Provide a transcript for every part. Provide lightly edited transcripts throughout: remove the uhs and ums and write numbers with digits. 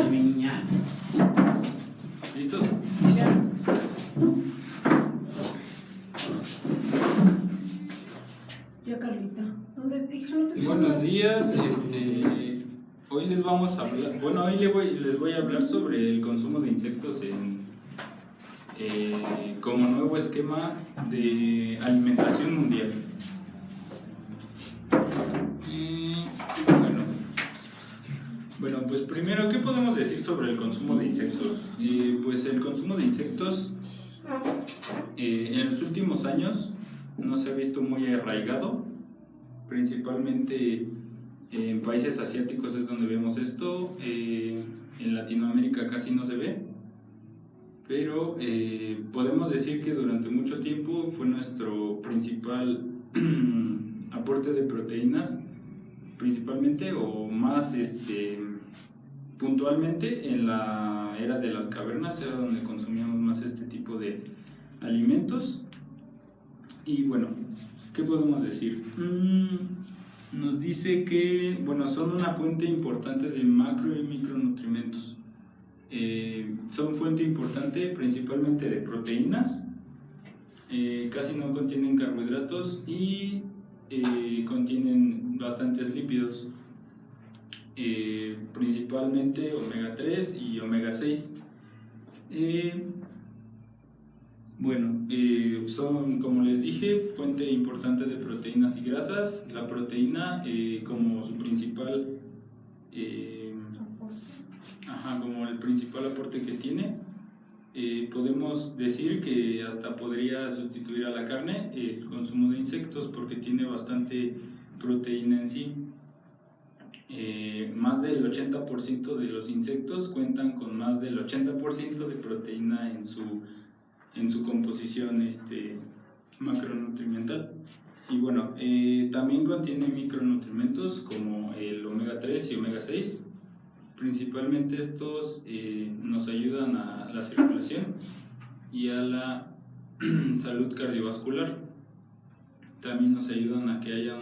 Niña. ¿Listos? Ya. Ya, Carlita. ¿Dónde está, hija? No te Buenos escondas. días, hoy les vamos a hablar, bueno, hoy les voy a hablar sobre el consumo de insectos como nuevo esquema de alimentación mundial. Bueno, pues primero, ¿qué podemos decir sobre el consumo de insectos? Pues el consumo de insectos en los últimos años no se ha visto muy arraigado, principalmente en países asiáticos es donde vemos esto, en Latinoamérica casi no se ve, pero podemos decir que durante mucho tiempo fue nuestro principal aporte de proteínas, principalmente o más puntualmente en la era de las cavernas, era donde consumíamos más este tipo de alimentos. Y bueno, ¿qué podemos decir? Nos dice que, bueno, son una fuente importante de macro y micronutrientes. Son fuente importante principalmente de proteínas, casi no contienen carbohidratos y contienen bastantes lípidos, principalmente omega 3 y omega 6. Bueno, son, como les dije, fuente importante de proteínas y grasas. La proteína como su principal, como el principal aporte que tiene, podemos decir que hasta podría sustituir a la carne el consumo de insectos porque tiene bastante proteína en sí. Más del 80% de los insectos cuentan con más del 80% de proteína en su composición macronutrimental. Y bueno, también contiene micronutrientes como el omega 3 y omega 6. Principalmente estos nos ayudan a la circulación y a la salud cardiovascular. También nos ayudan a que haya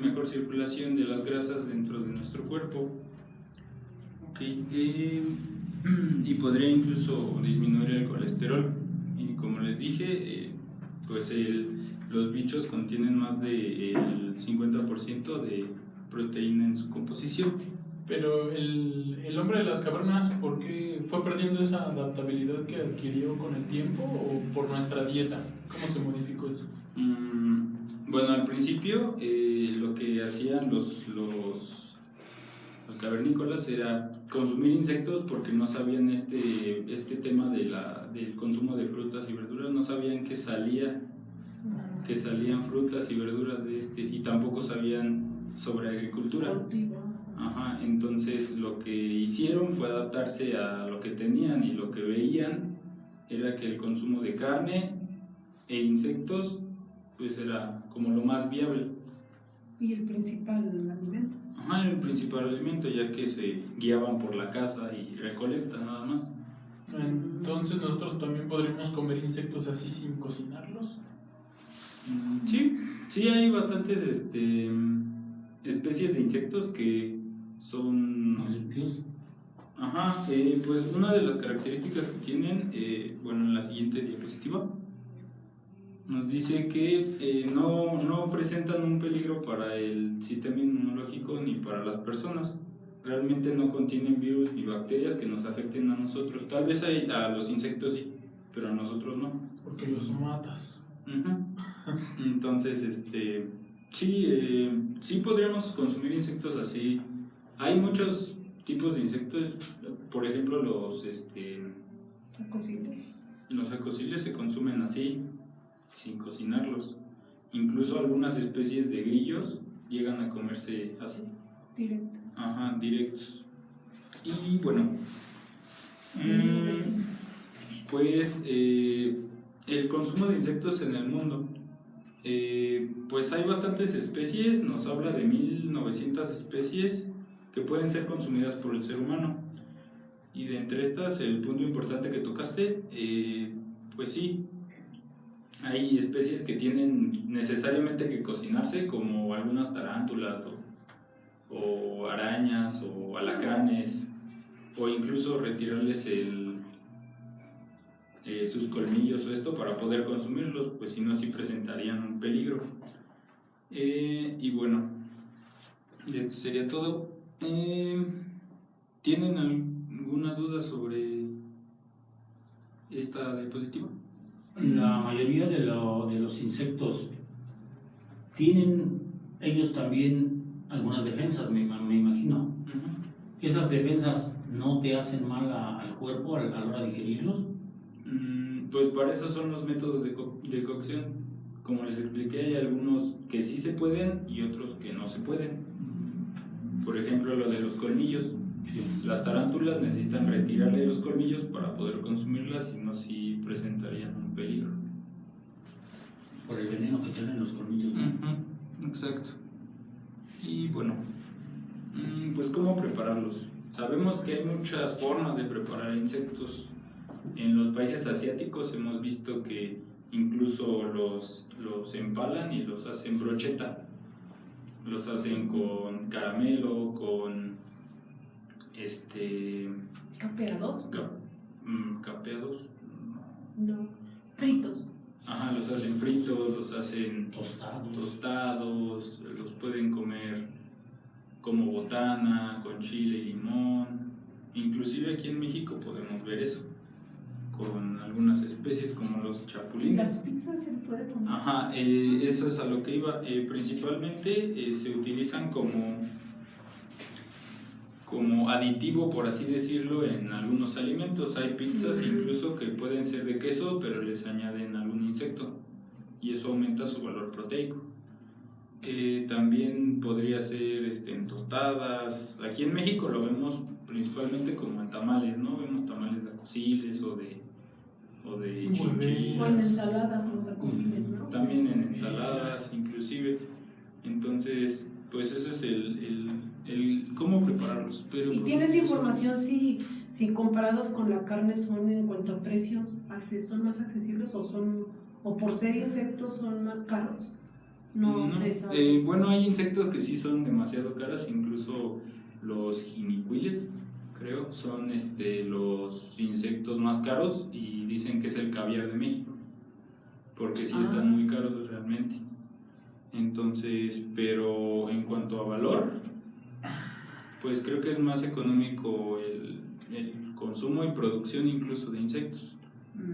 mejor circulación de las grasas dentro de nuestro cuerpo. Y podría incluso disminuir el colesterol. Y como les dije, pues los bichos contienen más del 50% de proteína en su composición. Pero el hombre de las cavernas, ¿por qué fue perdiendo esa adaptabilidad que adquirió con el tiempo o por nuestra dieta? ¿Cómo se modificó eso? Bueno, al principio lo que hacían los cavernícolas era consumir insectos porque no sabían este tema del consumo de frutas y verduras, no sabían que salían frutas y verduras y tampoco sabían sobre agricultura. Entonces lo que hicieron fue adaptarse a lo que tenían y lo que veían era que el consumo de carne e insectos pues era como lo más viable. ¿Y el principal alimento? Era el principal alimento, ya que se guiaban por la caza y recolecta nada más. Entonces nosotros también podríamos comer insectos así sin cocinarlos. Sí, hay bastantes especies de insectos que son limpios. Pues una de las características que tienen, en la siguiente diapositiva, nos dice que no presentan un peligro para el sistema inmunológico ni para las personas. Realmente no contienen virus ni bacterias que nos afecten a nosotros. Tal vez a los insectos sí, pero a nosotros no. Porque los matas. Entonces, sí podríamos consumir insectos así. Hay muchos tipos de insectos, por ejemplo los acosiles se consumen así, sin cocinarlos. Incluso algunas especies de grillos llegan a comerse así. Directo. Directos. Y bueno, pues el consumo de insectos en el mundo. Pues hay bastantes especies, nos habla de 1900 especies que pueden ser consumidas por el ser humano. Y de entre estas, el punto importante que tocaste, pues sí, hay especies que tienen necesariamente que cocinarse, como algunas tarántulas o arañas o alacranes, o incluso retirarles sus colmillos o esto para poder consumirlos, pues si no, sí presentarían un peligro. Y bueno, esto sería todo. ¿Tienen alguna duda sobre esta diapositiva? La mayoría de los insectos tienen ellos también algunas defensas, me imagino. Uh-huh. ¿Esas defensas no te hacen mal al cuerpo a la hora de digerirlos? Pues para eso son los métodos de cocción. Como les expliqué, hay algunos que sí se pueden y otros que no se pueden. Por ejemplo, lo de los colmillos. Sí. Las tarántulas necesitan retirarle los colmillos para poder consumirlas, si no, sí presentarían un peligro. Por el veneno que tienen los colmillos, ¿no? Uh-huh. Exacto. Y bueno, pues ¿cómo prepararlos? Sabemos que hay muchas formas de preparar insectos. En los países asiáticos hemos visto que incluso los empalan y los hacen brocheta. Los hacen con caramelo, con ¿Capeados? capeados. No. Fritos. Ajá, los hacen fritos, los hacen Tostados. los pueden comer como botana, con chile y limón. Inclusive aquí en México podemos ver eso, con algunas especies como los ¿En chapulines. las pizzas se le puede poner? Ajá, eso es a lo que iba. Principalmente se utilizan como aditivo, por así decirlo, en algunos alimentos. Hay pizzas incluso que pueden ser de queso, pero les añaden algún insecto y eso aumenta su valor proteico. También podría ser en tostadas. Aquí en México lo vemos principalmente como en tamales, ¿no? Vemos tamales de acosiles o de chinchillas. O en ensaladas, los acosiles, ¿no? También en ensaladas, inclusive. Entonces, pues ese es el cómo prepararlos. Pero ¿Y tienes información si comparados con la carne son en cuanto a precios, son más accesibles o por ser insectos son más caros? No sé, ¿sabes? Bueno, hay insectos que sí son demasiado caros, incluso los jinicuiles, creo, son los insectos más caros y dicen que es el caviar de México, porque sí están muy caros realmente. Entonces, pero en cuanto a valor, pues creo que es más económico el consumo y producción incluso de insectos.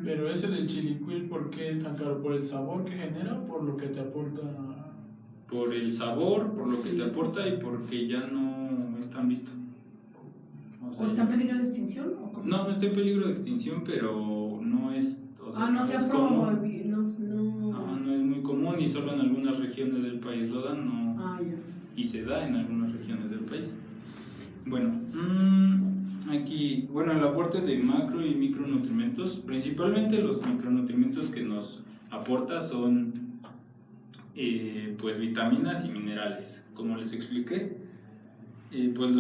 Pero ese del chilicuil, ¿por qué es tan caro? ¿Por el sabor que genera o por lo que te aporta? Por el sabor, por lo que te aporta y porque ya no es tan visto. ¿O está en peligro de extinción? ¿O cómo? No está en peligro de extinción, pero no es... no se ha común. No. No es muy común y solo en algunas regiones del país lo dan, no. Ya. Y se da en algunas regiones del país. Bueno, aquí, el aporte de macro y micronutrientes, principalmente los micronutrientes que nos aporta son pues vitaminas y minerales. Como les expliqué, pues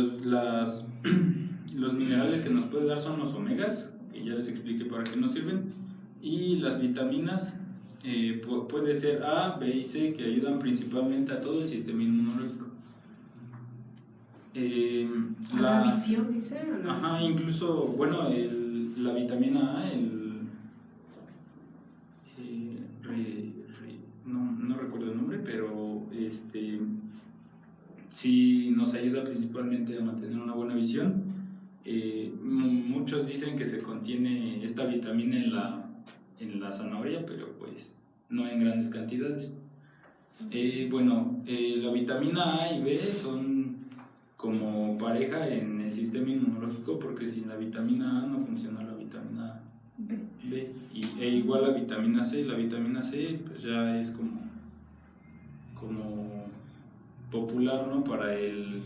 los minerales que nos puede dar son los omegas, que ya les expliqué para qué nos sirven, y las vitaminas puede ser A, B y C, que ayudan principalmente a todo el sistema inmunológico. La visión, dice. Ajá, incluso, la vitamina A, no recuerdo el nombre, pero sí nos ayuda principalmente a mantener una buena visión. Muchos dicen que se contiene esta vitamina en la zanahoria, pero pues no en grandes cantidades. La vitamina A y B son como pareja en el sistema inmunológico, porque sin la vitamina A no funciona la vitamina B. E igual la vitamina C. La vitamina C pues ya es como popular, ¿no? Para el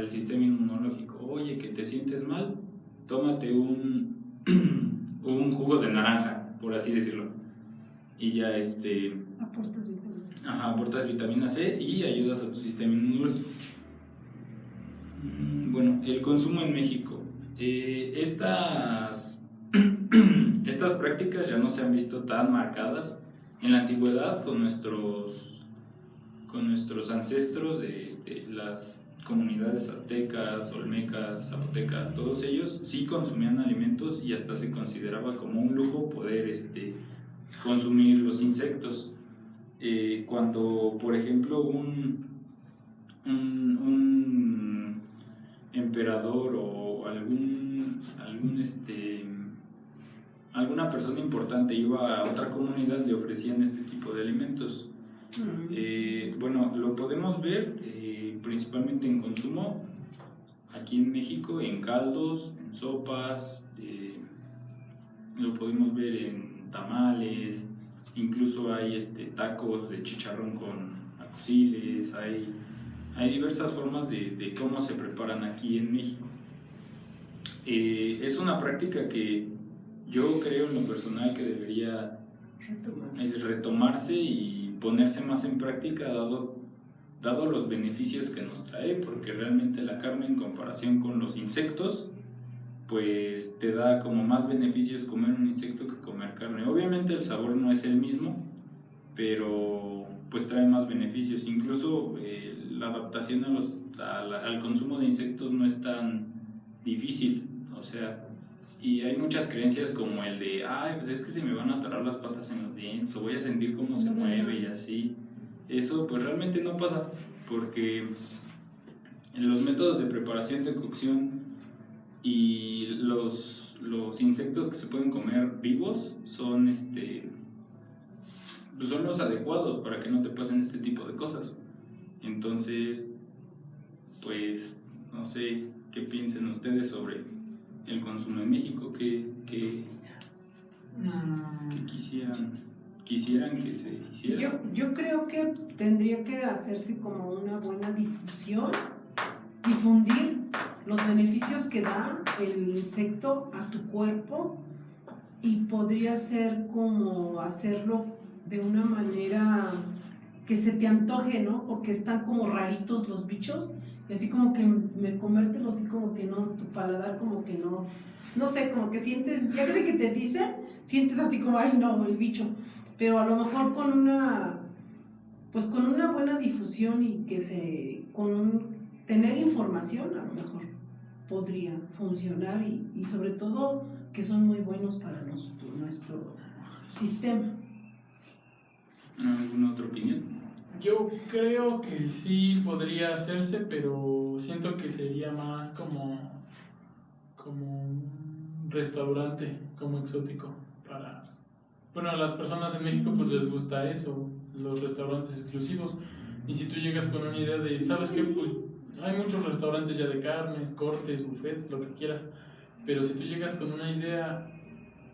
sistema inmunológico. Oye, que te sientes mal, tómate un jugo de naranja, por así decirlo, y ya aportas vitamina. Ajá, aportas vitamina C y ayudas a tu sistema inmunológico. El consumo en México. Estas prácticas ya no se han visto tan marcadas. En la antigüedad, con nuestros ancestros, comunidades aztecas, olmecas, zapotecas, todos ellos sí consumían alimentos y hasta se consideraba como un lujo poder consumir los insectos. Cuando, por ejemplo, un emperador o alguna persona importante iba a otra comunidad, le ofrecían este tipo de alimentos. Bueno, lo podemos ver principalmente en consumo aquí en México, en caldos, en sopas, lo podemos ver en tamales, incluso hay tacos de chicharrón con aguaciles, hay diversas formas de cómo se preparan aquí en México. Es una práctica que yo creo en lo personal que debería retomarse y ponerse más en práctica dado los beneficios que nos trae, porque realmente la carne en comparación con los insectos pues te da como más beneficios comer un insecto que comer carne. Obviamente el sabor no es el mismo, pero pues trae más beneficios. Incluso la adaptación al consumo de insectos no es tan difícil, o sea, y hay muchas creencias como el de, pues es que se me van a atorar las patas en los dientes o voy a sentir cómo se mueve y así. Eso pues realmente no pasa, porque en los métodos de preparación, de cocción y los insectos que se pueden comer vivos son son los adecuados para que no te pasen este tipo de cosas. Entonces, pues no sé qué piensen ustedes sobre el consumo en México, qué quisieran que se hiciera. Yo creo que tendría que hacerse como una buena difusión, difundir los beneficios que da el insecto a tu cuerpo, y podría ser como hacerlo de una manera que se te antoje, ¿no? Porque están como raritos los bichos, y así como que comértelo así como que no, tu paladar como que no sé, como que sientes, ya de que te dicen, sientes así como, ay no, el bicho, pero a lo mejor con una buena difusión y tener información, a lo mejor podría funcionar, y sobre todo que son muy buenos para nuestro sistema. ¿Alguna otra opinión? Yo creo que sí podría hacerse, pero siento que sería más como un restaurante, como exótico. Bueno, a las personas en México pues les gusta eso, los restaurantes exclusivos. Y si tú llegas con una idea de, ¿sabes qué? Pues hay muchos restaurantes ya de carnes, cortes, buffets, lo que quieras. Pero si tú llegas con una idea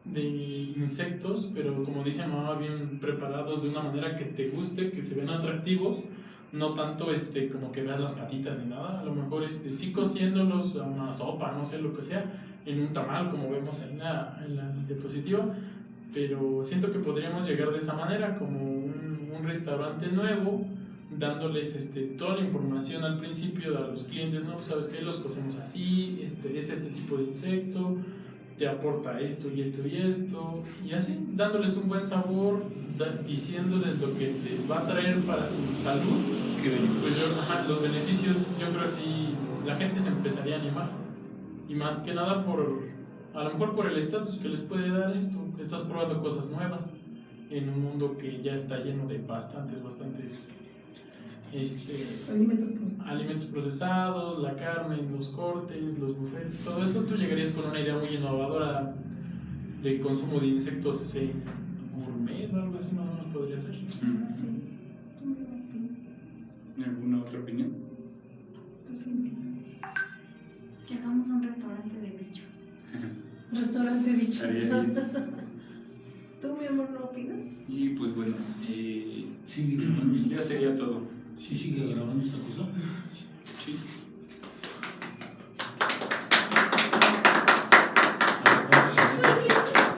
de insectos, pero como dice mamá, bien preparados de una manera que te guste, que se ven atractivos, no tanto como que veas las patitas ni nada, a lo mejor sí cociéndolos a una sopa, no sé, lo que sea, en un tamal como vemos en la diapositiva, pero siento que podríamos llegar de esa manera, como un restaurante nuevo, dándoles toda la información al principio a los clientes, ¿no? Pues sabes que los cocemos así, es este tipo de insecto, te aporta esto y esto y esto, y así, dándoles un buen sabor, diciéndoles lo que les va a traer para su salud. Pues los beneficios, yo creo que sí, la gente se empezaría a animar, y más que nada a lo mejor por el estatus que les puede dar esto. Estás probando cosas nuevas en un mundo que ya está lleno de bastantes alimentos procesados, la carne, los cortes, los buffets, todo eso. Tú llegarías con una idea muy innovadora de consumo de insectos gourmet o algo así, más o menos podría ser. Sí. ¿Alguna otra opinión? ¿Tú, Cintia? Que hagamos un restaurante de bichos. Restaurante bichos. Estaría bien. ¿Tú, mi amor, no opinas? Y pues bueno, Sí, grabando. ya sería todo. Sí, sigue grabando esta cosa. Sí.